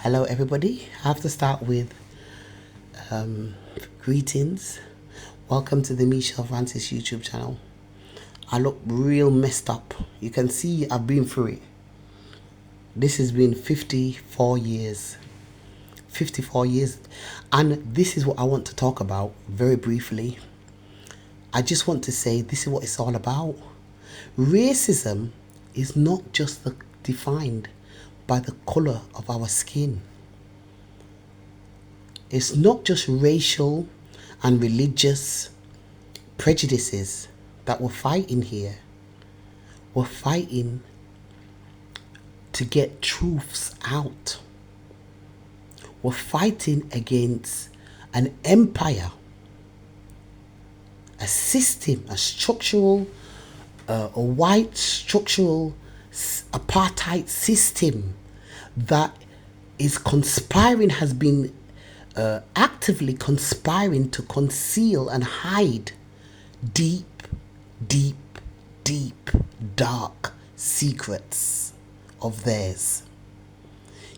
Hello everybody. I have to start with greetings. Welcome to the Michelle Francis YouTube channel. I look real messed up. You can see I've been through it. This has been 54 years. 54 years. And this is what I want to talk about very briefly. I just want to say this is what it's all about. Racism is not just defined by the color of our skin. It's not just racial and religious prejudices that we're fighting here. We're fighting to get truths out. We're fighting against an empire, a system, a structural, a white structural apartheid system that is conspiring, has been actively conspiring to conceal and hide deep, dark secrets of theirs.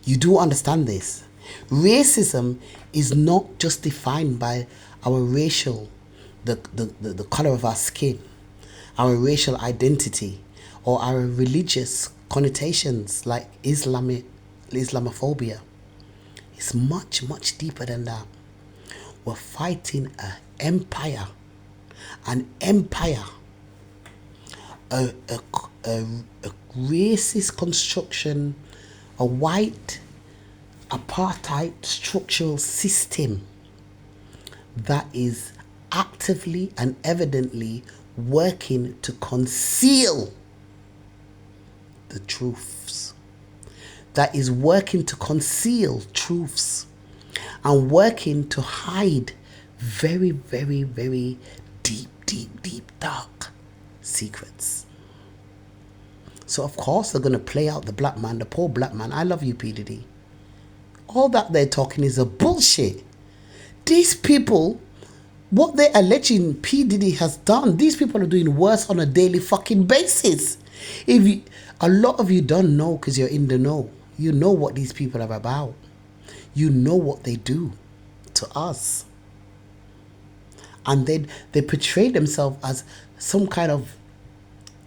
You do understand this? Racism is not just defined by our racial, the color of our skin, our racial identity, or our religious connotations like Islamophobia. It's much, much deeper than that. We're fighting an empire, a racist construction, a white apartheid structural system that is actively and evidently working to conceal the truths, that is working to conceal truths and working to hide very, deep, dark secrets. So of course they're going to play out the black man, the poor black man. I love you, P.Diddy. All that they're talking is a bullshit. These people, what they're alleging P.Diddy has done, these people are doing worse on a daily fucking basis. A lot of you don't know because you're in the know. You know what these people are about. You know what they do to us. And then they portray themselves as some kind of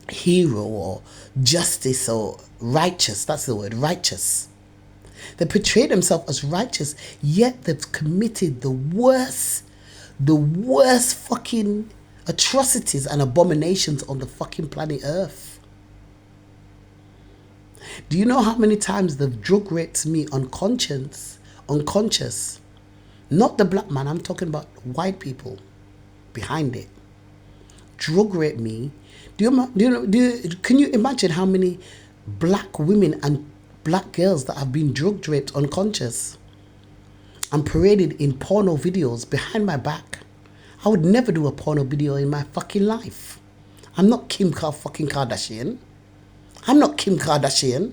hero or justice or righteous. That's the word, righteous. They portray themselves as righteous, yet they've committed the worst fucking atrocities and abominations on the fucking planet Earth. Do you know how many times they've drug raped me unconscious? Not the black man, I'm talking about white people behind it. Drug raped me. Can you imagine how many black women and black girls that have been drug raped unconscious and paraded in porno videos behind my back? I would never do a porno video in my fucking life. I'm not Kim fucking Kardashian. I'm not Kim Kardashian.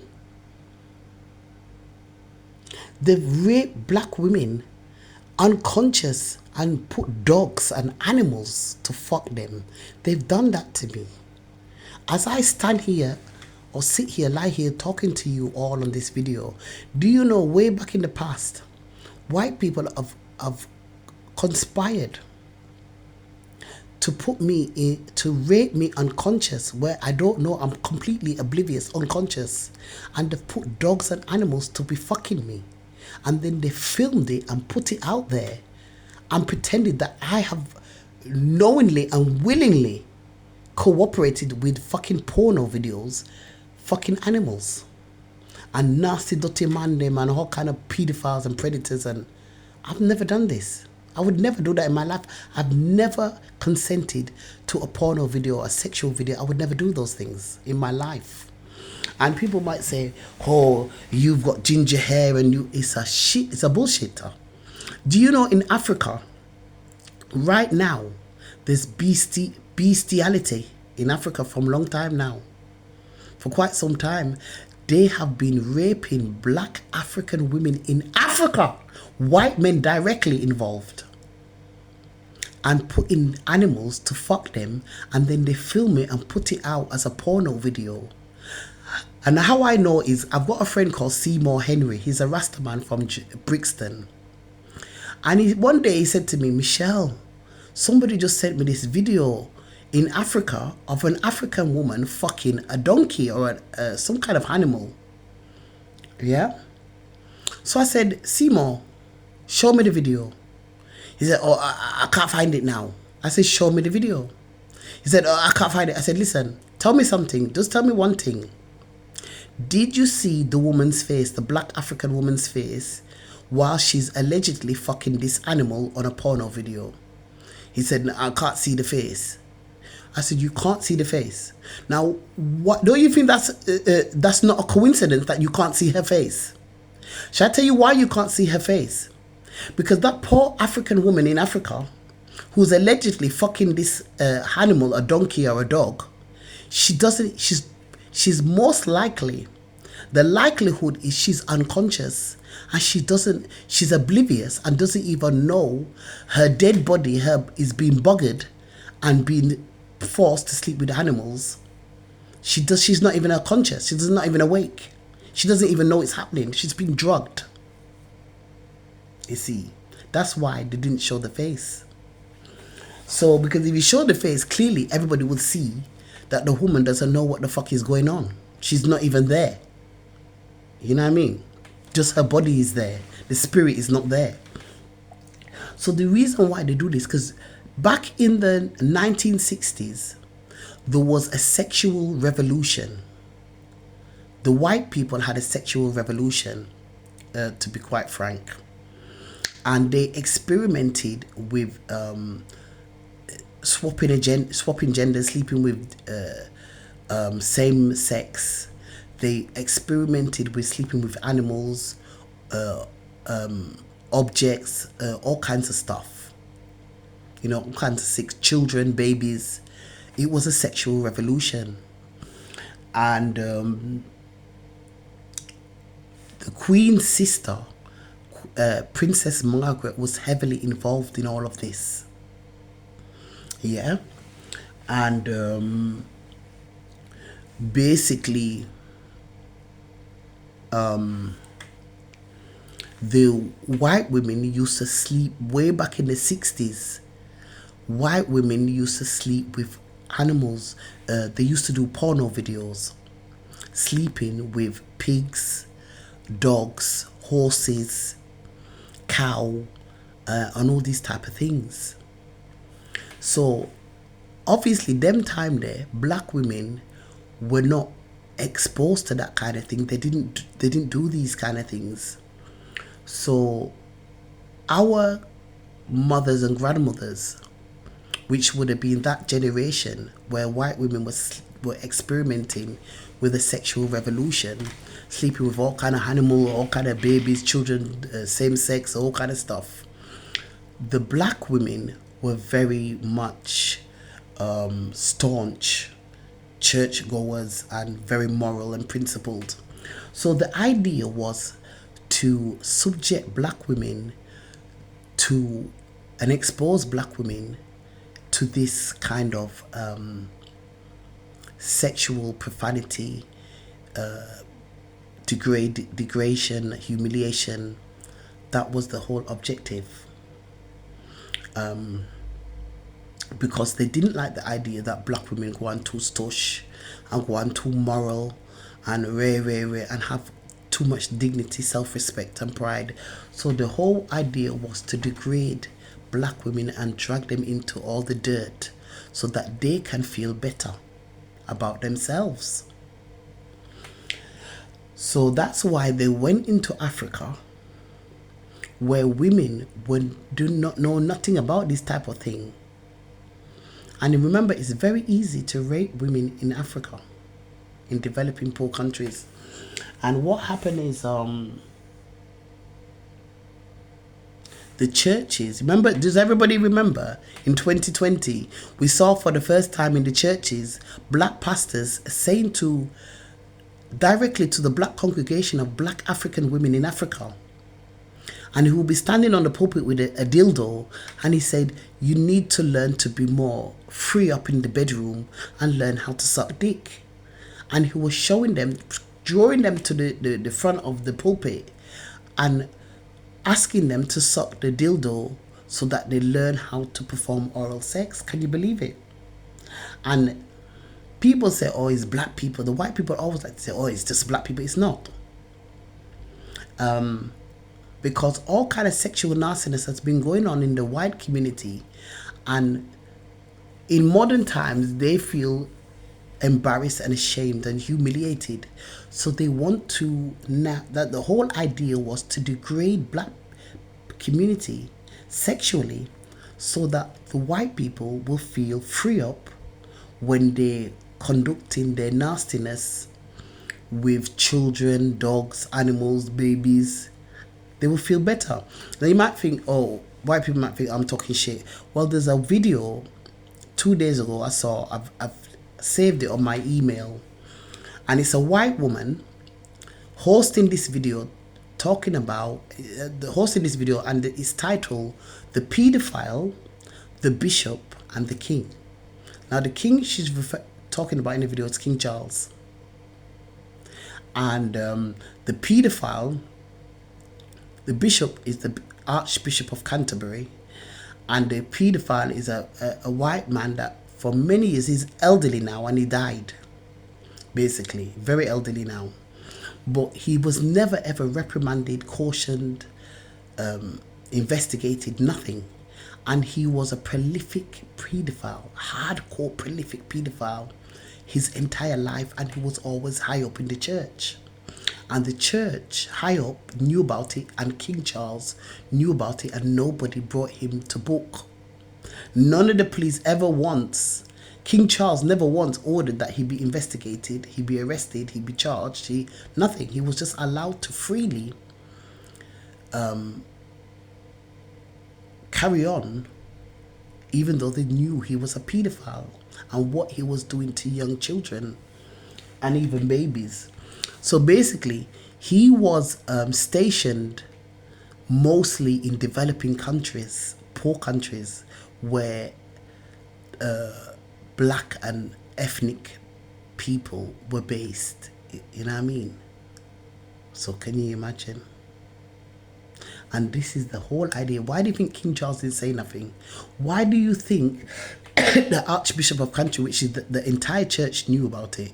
They've raped black women unconscious and put dogs and animals to fuck them. They've done that to me. As I stand here or sit here, lie here talking to you all on this video, do you know way back in the past, white people have conspired to put me in, to rape me unconscious, where I don't know, I'm completely oblivious, unconscious, and they've put dogs and animals to be fucking me, and then they filmed it and put it out there and pretended that I have knowingly and willingly cooperated with fucking porno videos, fucking animals and nasty dirty man them and all kind of pedophiles and predators. And I've never done this. I would never do that in my life. I've never consented to a porno video or a sexual video. I would never do those things in my life. And people might say, oh, you've got ginger hair and it's a bullshit. Do you know in Africa, right now, there's bestiality in Africa from a long time now. For quite some time, they have been raping black African women in Africa. White men directly involved. And putting animals to fuck them, and then they film it and put it out as a porno video. And how I know is I've got a friend called Seymour Henry. He's a Rastaman from Brixton. And one day he said to me, Michelle, somebody just sent me this video in Africa of an African woman fucking a donkey or some kind of animal. Yeah? So I said, Seymour, show me the video. He said, oh, I can't find it now. I said, show me the video. He said, oh, I can't find it. I said, listen, tell me something. Just tell me one thing. Did you see the woman's face, the black African woman's face, while she's allegedly fucking this animal on a porno video? He said, no, I can't see the face. I said, you can't see the face. Now, what don't you think that's not a coincidence that you can't see her face? Shall I tell you why you can't see her face? Because that poor African woman in Africa, who's allegedly fucking this animal, a donkey or a dog, she's most likely, the likelihood is she's unconscious and she's oblivious and doesn't even know her dead body is being buggered and being forced to sleep with animals. She's not even conscious. She's not even awake. She doesn't even know it's happening. She's been drugged. You see, that's why they didn't show the face. So, because if you show the face, clearly everybody would see that the woman doesn't know what the fuck is going on. She's not even there. You know what I mean? Just her body is there. The spirit is not there. So the reason why they do this, because back in the 1960s, there was a sexual revolution. The white people had a sexual revolution, to be quite frank. And they experimented with swapping gender, sleeping with same sex. They experimented with sleeping with animals, objects, all kinds of stuff. You know, all kinds of sick children, babies. It was a sexual revolution. And the Queen's sister, Princess Margaret, was heavily involved in all of this. Yeah. And basically, the white women used to sleep way back in the 60s. White women used to sleep with animals. They used to do porno videos, sleeping with pigs, dogs, horses, cow, and all these type of things. So obviously them time there, black women were not exposed to that kind of thing. They didn't do these kind of things. So our mothers and grandmothers, which would have been that generation where white women were experimenting with a sexual revolution, sleeping with all kind of animals, all kind of babies, children, same sex, all kind of stuff. The black women were very much staunch churchgoers and very moral and principled. So the idea was to subject black women to and expose black women to this kind of sexual profanity, degradation, humiliation. That was the whole objective. Because they didn't like the idea that black women go on too stush and go on too moral and rare and have too much dignity, self-respect and pride. So the whole idea was to degrade black women and drag them into all the dirt so that they can feel better about themselves. So that's why they went into Africa, where women do not know nothing about this type of thing. And remember, it's very easy to rape women in Africa, in developing poor countries. And what happened is the churches, remember, does everybody remember in 2020 we saw for the first time in the churches black pastors saying directly to the black congregation of black African women in Africa, and he will be standing on the pulpit with a dildo, and he said, you need to learn to be more free up in the bedroom and learn how to suck dick. And he was showing them drawing them to the front of the pulpit and asking them to suck the dildo so that they learn how to perform oral sex. Can you believe it? And people say, oh, it's black people. The white people always like to say, oh, it's just black people. It's not. Because all kind of sexual nastiness has been going on in the white community, and in modern times they feel embarrassed and ashamed and humiliated, so they want to now, that the whole idea was to degrade black community sexually so that the white people will feel free up when they're conducting their nastiness with children, dogs, animals, babies. They will feel better. Now you might think, oh, white people might think I'm talking shit. Well, there's a video 2 days ago I saw. I've saved it on my email, and it's a white woman hosting this video, talking about hosting this video, and it's titled "The Pedophile, the Bishop, and the King." Now, the king she's talking about in the video is King Charles, and the pedophile, the bishop, is the Archbishop of Canterbury, and the pedophile is a white man that for many years, he's elderly now, and he died, basically, very elderly now. But he was never ever reprimanded, cautioned, investigated, nothing. And he was a prolific pedophile, hardcore prolific pedophile his entire life, and he was always high up in the church. And the church high up knew about it, and King Charles knew about it, and nobody brought him to book. None of the police ever once, King Charles never once ordered that he be investigated, he be arrested, he be charged, nothing. He was just allowed to freely carry on, even though they knew he was a paedophile and what he was doing to young children and even babies. So basically, he was stationed mostly in developing countries, poor countries, where black and ethnic people were based. You know what I mean? So can you imagine? And this is the whole idea. Why do you think King Charles didn't say nothing? Why do you think the Archbishop of Canterbury, which is the entire church, knew about it?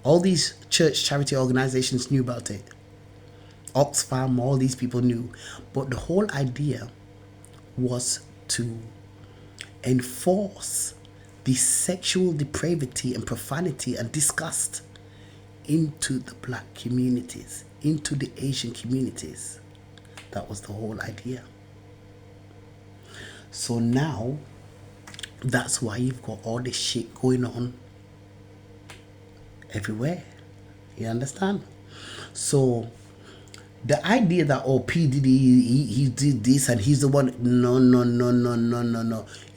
All these church charity organizations knew about it. Oxfam, all these people knew. But the whole idea was to enforce the sexual depravity and profanity and disgust into the black communities, into the Asian communities. That was the whole idea. So now, that's why you've got all this shit going on everywhere. You understand? So the idea that, oh, P.Diddy, he did this and he's the one, no.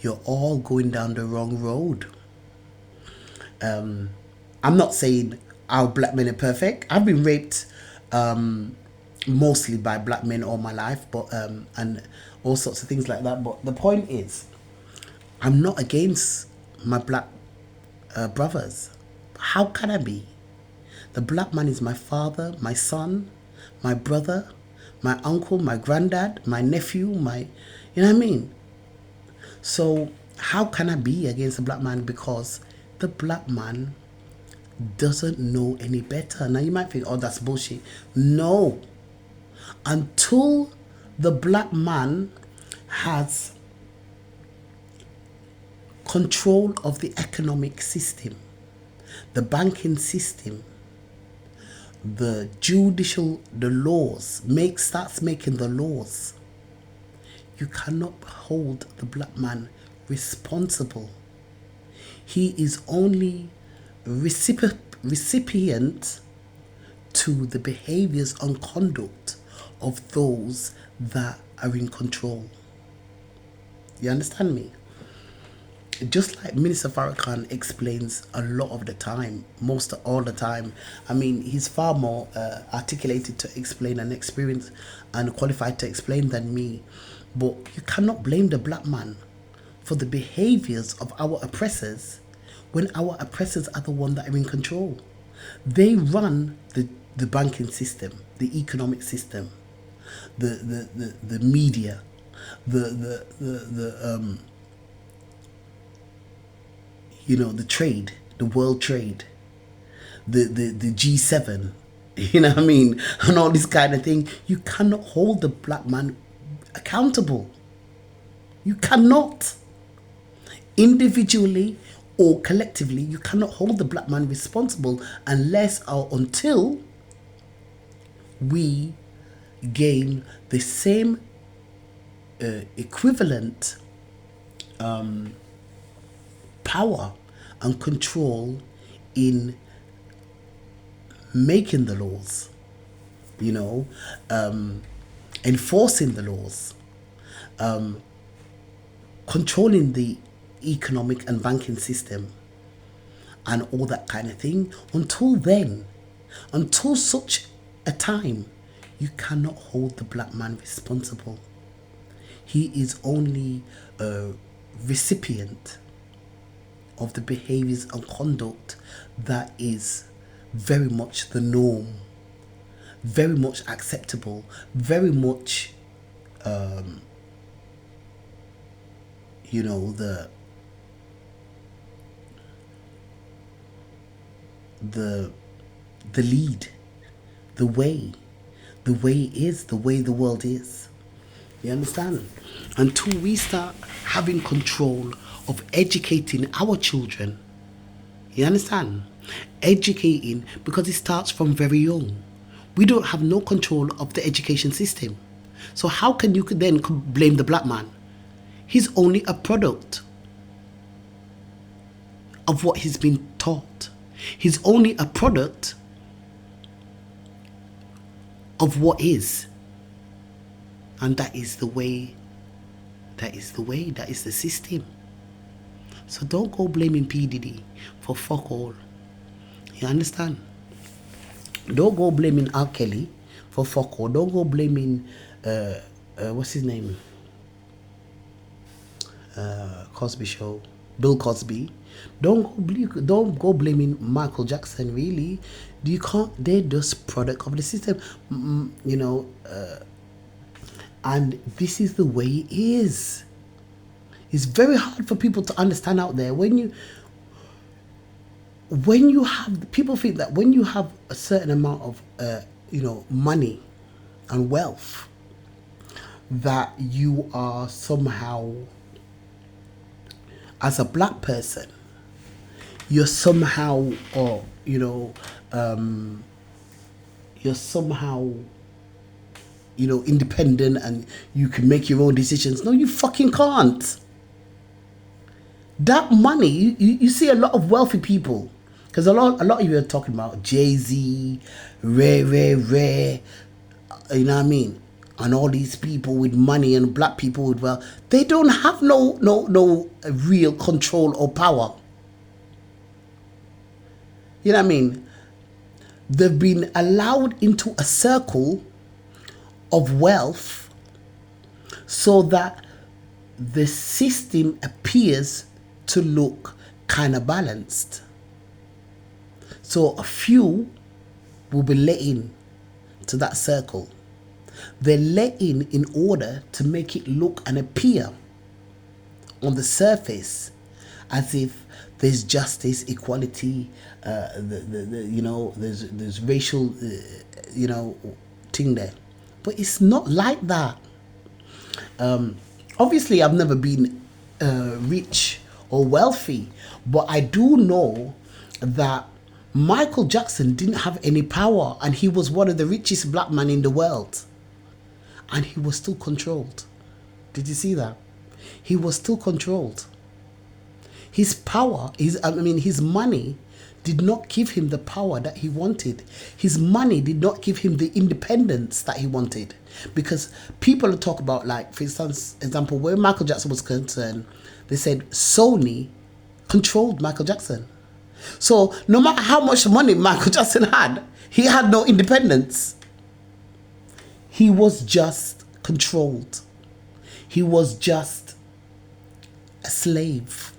You're all going down the wrong road. I'm not saying our black men are perfect. I've been raped mostly by black men all my life, but and all sorts of things like that. But the point is, I'm not against my black brothers. How can I be? The black man is my father, my son, my brother, my uncle, my granddad, my nephew, you know what I mean? So how can I be against a black man? Because the black man doesn't know any better. Now you might think, oh, that's bullshit. No. Until the black man has control of the economic system, the banking system, the judicial, the laws, starts making the laws, you cannot hold the black man responsible. He is only recipient to the behaviors and conduct of those that are in control. You understand me? Just like Minister Farrakhan explains a lot of the time, all the time. I mean, he's far more articulated to explain and experience and qualified to explain than me. But you cannot blame the black man for the behaviors of our oppressors when our oppressors are the ones that are in control. They run the banking system, the economic system, the media, the the trade, the world trade, the G7, you know what I mean, and all this kind of thing. You cannot hold the black man accountable. You cannot. Individually or collectively, you cannot hold the black man responsible unless or until we gain the same equivalent power and control in making the laws, enforcing the laws, controlling the economic and banking system and all that kind of thing. Until then, until such a time, you cannot hold the black man responsible. He is only a recipient of the behaviors and conduct that is very much the norm, very much acceptable, very much the lead, the way it is, the way the world is. You understand? Until we start having control of educating our children, you understand? Educating, because it starts from very young. We don't have no control of the education system. So how can you then blame the black man? He's only a product of what he's been taught. He's only a product of what is. And that is the way, that is the system. So don't go blaming P.Diddy for fuck all. You understand? Don't go blaming R. Kelly for fuck all. Don't go blaming, what's his name? Cosby Show, Bill Cosby. Don't go blaming Michael Jackson. Really, you can't. They're just product of the system, and this is the way it is. It's very hard for people to understand out there. When you have, people think that when you have a certain amount of money and wealth, that you are somehow, as a black person, you're somehow, you're somehow, independent and you can make your own decisions. No, you fucking can't. That money, you see a lot of wealthy people, because a lot of you are talking about Jay-Z, Ray, you know what I mean? And all these people with money and black people with wealth, they don't have no real control or power. You know what I mean? They've been allowed into a circle of wealth so that the system appears to look kind of balanced. So a few will be let in to that circle. They're let in order to make it look and appear on the surface as if there's justice, equality, there's racial, thing there. But it's not like that. Obviously, I've never been rich or wealthy, but I do know that Michael Jackson didn't have any power, and he was one of the richest black men in the world. And he was still controlled. Did you see that? He was still controlled. His power, his money did not give him the power that he wanted. His money did not give him the independence that he wanted. Because people talk about, like, for instance, example, where Michael Jackson was concerned, they said Sony controlled Michael Jackson. So no matter how much money Michael Jackson had, he had no independence. He was just controlled. He was just a slave.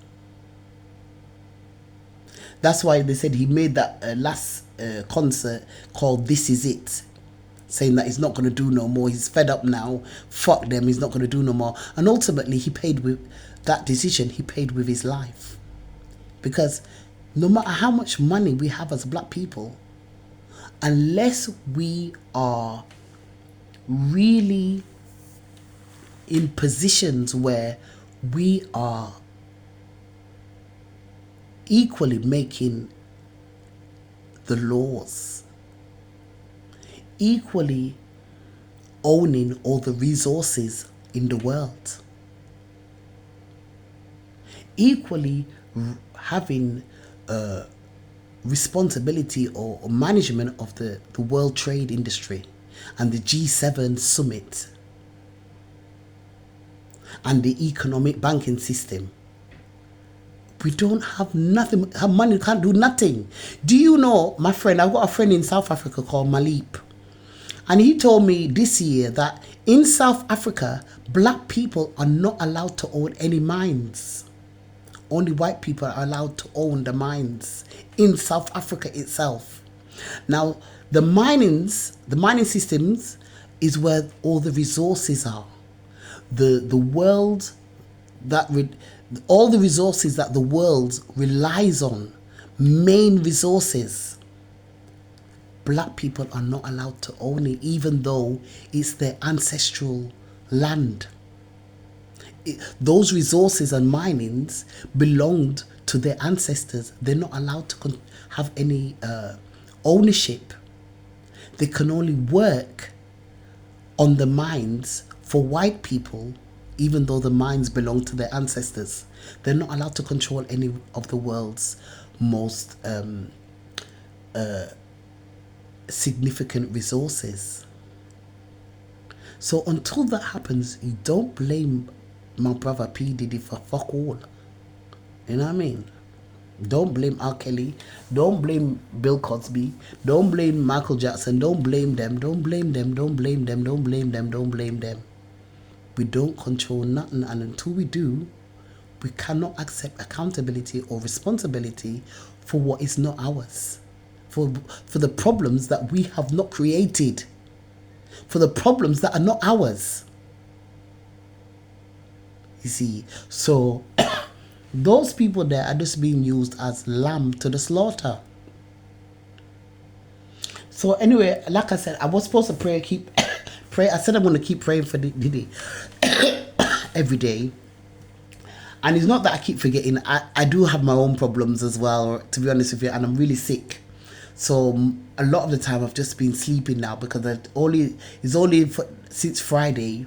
That's why they said he made that last concert called This Is It, saying that he's not going to do no more, he's fed up now, fuck them, he's not going to do no more. And ultimately he paid with that decision, he paid with his life. Because no matter how much money we have as black people, unless we are really in positions where we are equally making the laws, equally owning all the resources in the world, equally having responsibility or management of the world trade industry and the G7 summit and the economic banking system. We don't have nothing. Our money can't do nothing. Do you know, my friend, I've got a friend in South Africa called Malip. And he told me this year that in South Africa, black people are not allowed to own any mines. Only white people are allowed to own the mines in South Africa itself. Now, the mining systems is where all the resources are. The world that all the resources that the world relies on, main resources, black people are not allowed to own it, even though it's their ancestral land. Those resources and minings belonged to their ancestors. They're not allowed to have any ownership. They can only work on the mines for white people, even though the mines belong to their ancestors. They're not allowed to control any of the world's most significant resources. So until that happens, you don't blame my brother P.Diddy for fuck all. You know what I mean? Don't blame R. Kelly. Don't blame Bill Cosby. Don't blame Michael Jackson. Don't blame them. Don't blame them. Don't blame them. Don't blame them. Don't blame them. We don't control nothing, and until we do, we cannot accept accountability or responsibility for what is not ours. For the problems that we have not created. For the problems that are not ours. You see, so those people there are just being used as lamb to the slaughter. So anyway, like I said, I was supposed to pray. I said I'm going to keep praying for Diddy every day. And it's not that I keep forgetting. I do have my own problems as well, to be honest with you, and I'm really sick. So a lot of the time I've just been sleeping now because it's only since Friday,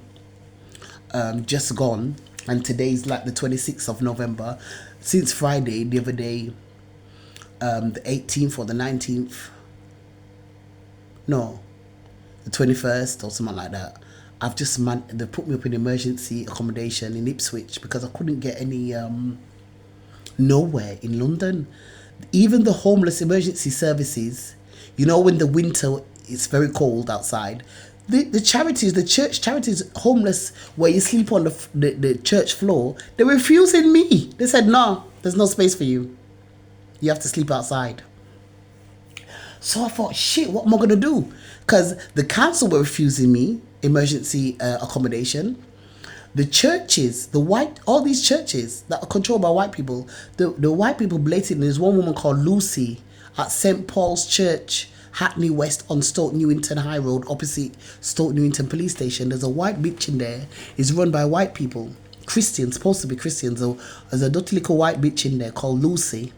just gone. And today's like the 26th of November. Since Friday, the other day, the 18th or the 19th, no, the 21st or something like that, I've just they put me up in emergency accommodation in Ipswich because I couldn't get any nowhere in London. Even the homeless emergency services, you know, when the winter it's very cold outside, the charities, the church charities, homeless where you sleep on the church floor, they're refusing me. They said, no, there's no space for you. You have to sleep outside. So I thought, shit, what am I going to do? Because the council were refusing me emergency accommodation. The churches, all these churches that are controlled by white people, the white people blatantly, there's one woman called Lucy at St. Paul's Church, Hackney West on Stoke Newington High Road, opposite Stoke Newington Police Station. There's a white bitch in there. It's run by white people, Christians, supposed to be Christians. So there's a dirty little white bitch in there called Lucy.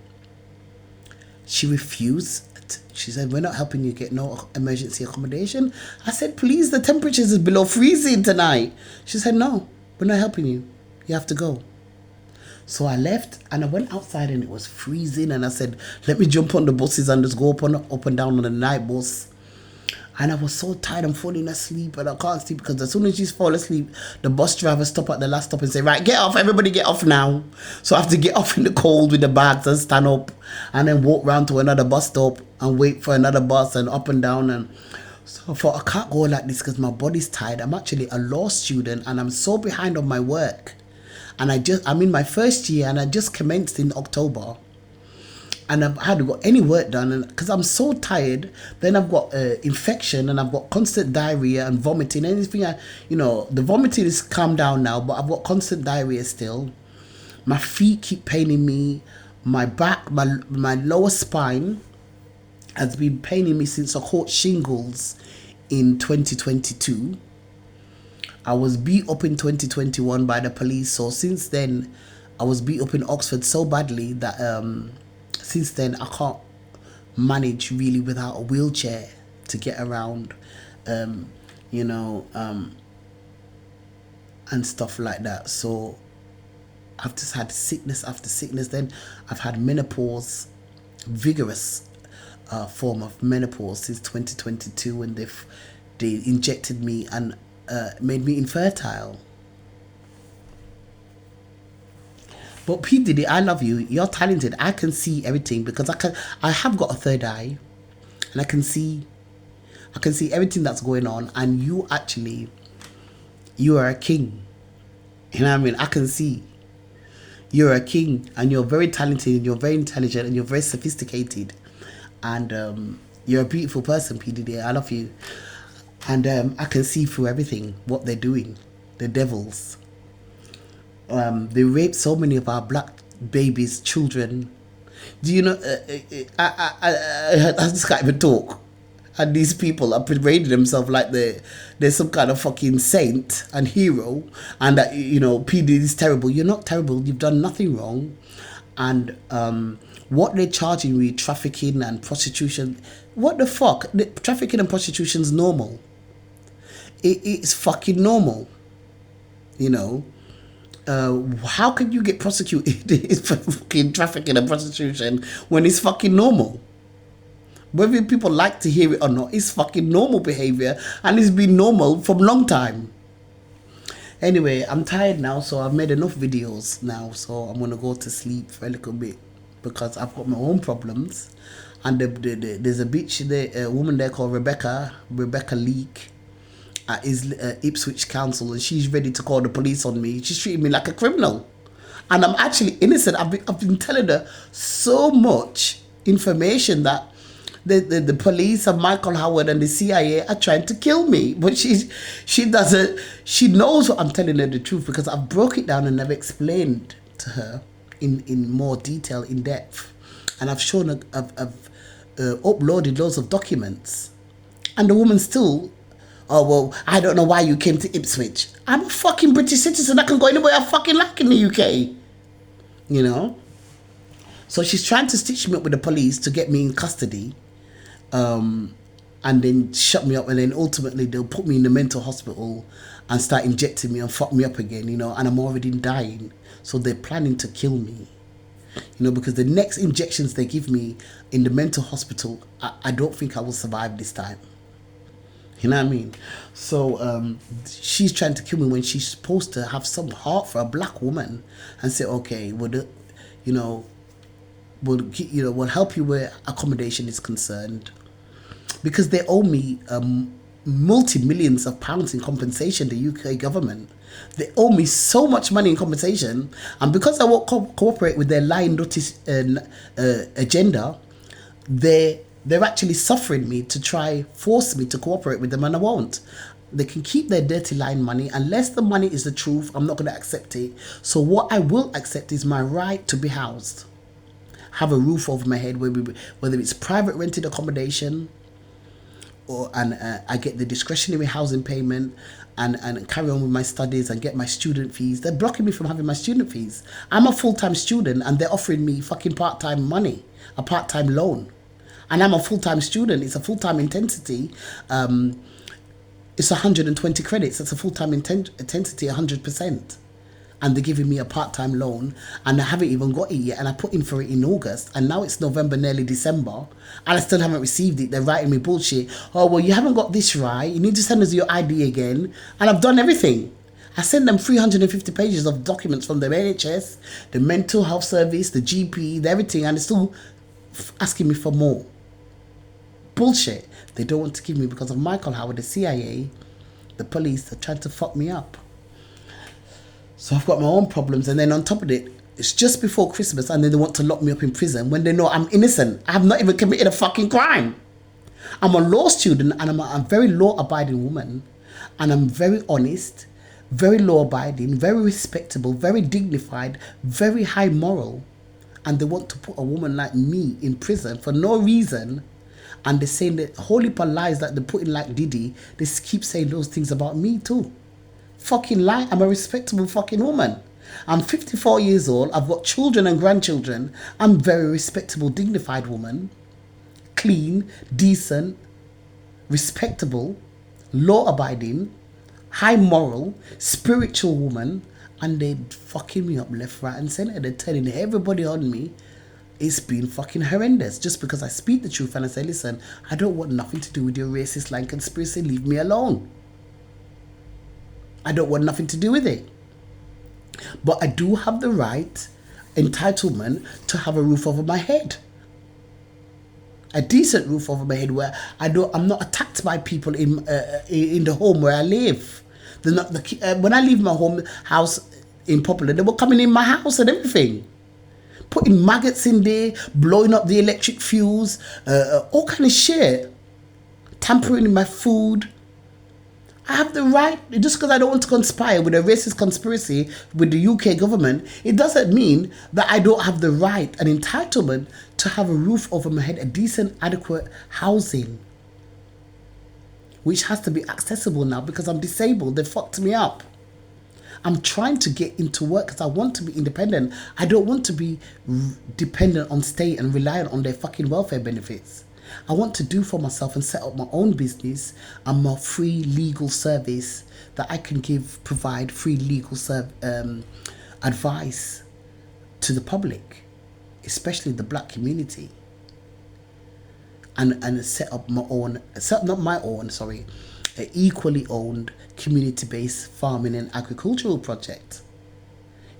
She refused. She said, we're not helping you get no emergency accommodation. I said, please, the temperatures is below freezing tonight. She said, no, we're not helping you. You have to go. So I left and I went outside and it was freezing. And I said, let me jump on the buses and just go up and down on the night bus. And I was so tired, I'm falling asleep and I can't sleep because as soon as you fall asleep, the bus driver stop at the last stop and say, right, get off, everybody get off now. So I have to get off in the cold with the bags and stand up and then walk round to another bus stop and wait for another bus and up and down. And so I thought, I can't go like this because my body's tired. I'm actually a law student and I'm so behind on my work. And I'm in my first year and I just commenced in October. and I hadn't got any work done, and because I'm so tired, then I've got infection, and I've got constant diarrhea and vomiting. Anything, the vomiting is calmed down now, but I've got constant diarrhea still. My feet keep paining me. My back, my lower spine has been paining me since I caught shingles in 2022. I was beat up in 2021 by the police. So since then, I was beat up in Oxford so badly that since then I can't manage really without a wheelchair to get around, and stuff like that. So I've just had sickness after sickness. Then I've had menopause, vigorous form of menopause since 2022 when they injected me and made me infertile. But P.Diddy, I love you. You're talented. I can see everything because I have got a third eye, and I can see everything that's going on. And you are a king. You know what I mean? I can see you're a king, and you're very talented, and you're very intelligent, and you're very sophisticated, and you're a beautiful person, P.Diddy. I love you, and I can see through everything what they're doing. The devils. They raped so many of our black babies, children. Do you know? I just can't even talk. And these people are parading themselves like they're some kind of fucking saint and hero, and that P. Diddy is terrible. You're not terrible. You've done nothing wrong, and what they're charging with trafficking and prostitution. What the fuck? Trafficking and prostitution is normal. It's fucking normal. How can you get prosecuted for fucking trafficking and prostitution when it's fucking normal? Whether people like to hear it or not, it's fucking normal behavior, and it's been normal for a long time. Anyway, I'm tired now, so I've made enough videos now, so I'm gonna go to sleep for a little bit because I've got my own problems. And there's a bitch there, a woman there called Rebecca Leake at Ipswich Council, and she's ready to call the police on me. She's treating me like a criminal, and I'm actually innocent. I've been telling her so much information that the police and Michael Howard and the CIA are trying to kill me, but she doesn't. She knows what I'm telling her the truth because I've broke it down and I've explained to her in more detail, in depth, and I've shown I've uploaded loads of documents, and the woman still. Oh, well, I don't know why you came to Ipswich. I'm a fucking British citizen. I can go anywhere I fucking like in the UK. So she's trying to stitch me up with the police to get me in custody, and then shut me up, and then ultimately they'll put me in the mental hospital and start injecting me and fuck me up again, and I'm already dying. So they're planning to kill me, because the next injections they give me in the mental hospital, I don't think I will survive this time. You know what I mean? So she's trying to kill me when she's supposed to have some heart for a black woman and say, okay, we'll help you where accommodation is concerned, because they owe me multi-millions of pounds in compensation. The UK government, they owe me so much money in compensation, and because I won't cooperate with their lying notice agenda, they're actually suffering me to try force me to cooperate with them, and I won't. They can keep their dirty lying money. Unless the money is the truth, I'm not going to accept it. So what I will accept is my right to be housed, have a roof over my head, whether it's private rented accommodation, and I get the discretionary housing payment, and carry on with my studies and get my student fees. They're blocking me from having my student fees. I'm a full-time student, and they're offering me fucking part-time money, a part-time loan. And I'm a full-time student. It's a full-time intensity. It's 120 credits. It's a full-time intensity, 100%. And they're giving me a part-time loan, and I haven't even got it yet. And I put in for it in August, and now it's November, nearly December, and I still haven't received it. They're writing me bullshit. Oh, well, you haven't got this right. You need to send us your ID again. And I've done everything. I sent them 350 pages of documents from the NHS, the mental health service, the GP, everything, and they're still asking me for more. Bullshit. They don't want to give me because of Michael Howard, the CIA, the police. They're trying to fuck me up. So I've got my own problems, and then on top of it, It's just before Christmas and then they want to lock me up in prison when they know I'm innocent. I have not even committed a fucking crime. I'm a law student and I'm a very law-abiding woman. And I'm very honest, very law-abiding, very respectable, very dignified, very high moral. And they want to put a woman like me in prison for no reason. And they're saying that whole heap of lies that they're putting like Diddy. They keep saying those things about me too. Fucking lie. I'm a respectable fucking woman. I'm 54 years old. I've got children and grandchildren. I'm a very respectable, dignified woman. Clean, decent, respectable, law-abiding, high moral, spiritual woman. And they fucking me up left, right and centre. They're telling everybody on me it's been fucking horrendous. Just because I speak the truth and I say, listen, I don't want nothing to do with your racist line conspiracy. Leave me alone. I don't want nothing to do with it. But I do have the right, entitlement to have a roof over my head. A decent roof over my head where I'm not attacked by people in the home where I live. They're not when I leave my house in Popular, they were coming in my house and everything. Putting maggots in there, blowing up the electric fuse, all kind of shit. Tampering in my food. I have the right, just because I don't want to conspire with a racist conspiracy with the UK government, it doesn't mean that I don't have the right and entitlement to have a roof over my head, a decent, adequate housing, which has to be accessible now because I'm disabled. They fucked me up. I'm trying to get into work because I want to be independent. I don't want to be dependent on state and reliant on their fucking welfare benefits. I want to do for myself and set up my own business and my free legal service that I can provide free legal advice to the public, especially the black community, and set up my own, an equally owned community-based farming and agricultural project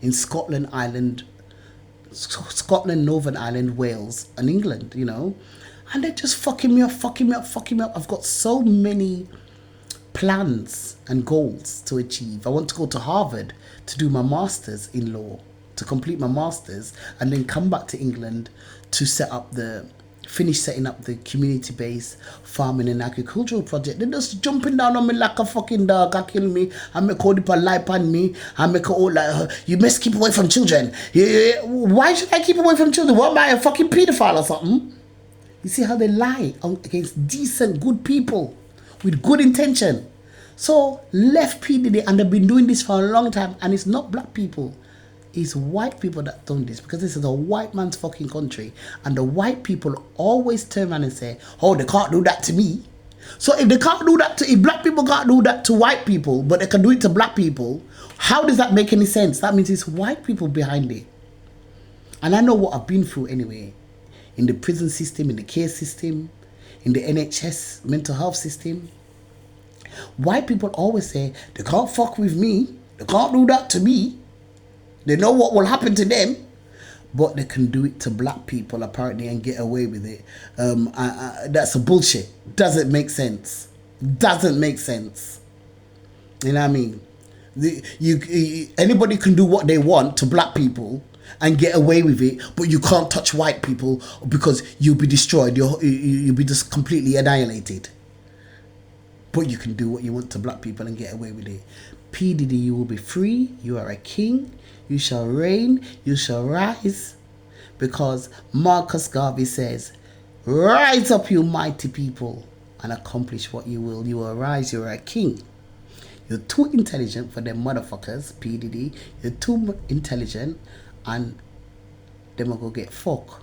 in Scotland, Northern Ireland, Wales, and England, you know. And they're just fucking me up. I've got so many plans and goals to achieve. I want to go to Harvard to do my master's in law, to complete my master's, and then come back to England to finish setting up the community-based farming and agricultural project. They're just jumping down on me like a fucking dog. I kill me. I make all the life on me. I make all like, you must keep away from children. Yeah. Why should I keep away from children? What am I, a fucking pedophile or something? You see how they lie against decent, good people with good intention. So left P.Diddy, and they've been doing this for a long time, and it's not black people. It's white people that done this, because this is a white man's fucking country, and the white people always turn around and say, oh, they can't do that to me. So if they can't do that if black people can't do that to white people, but they can do it to black people, how does that make any sense? That means it's white people behind it. And I know what I've been through anyway. In the prison system, in the care system, in the NHS mental health system. White people always say, they can't fuck with me. They can't do that to me. They know what will happen to them. But they can do it to black people, apparently, and get away with it. That's a bullshit. Doesn't make sense. Doesn't make sense. You know what I mean? Anybody can do what they want to black people and get away with it, but you can't touch white people because you'll be destroyed. You'll be just completely annihilated. But you can do what you want to black people and get away with it. P.Diddy, you will be free. You are a king. You shall reign. You shall rise. Because Marcus Garvey says, rise up, you mighty people, and accomplish what you will. You will rise. You are a king. You're too intelligent for them motherfuckers, P.Diddy. You're too intelligent, and them will go get fucked.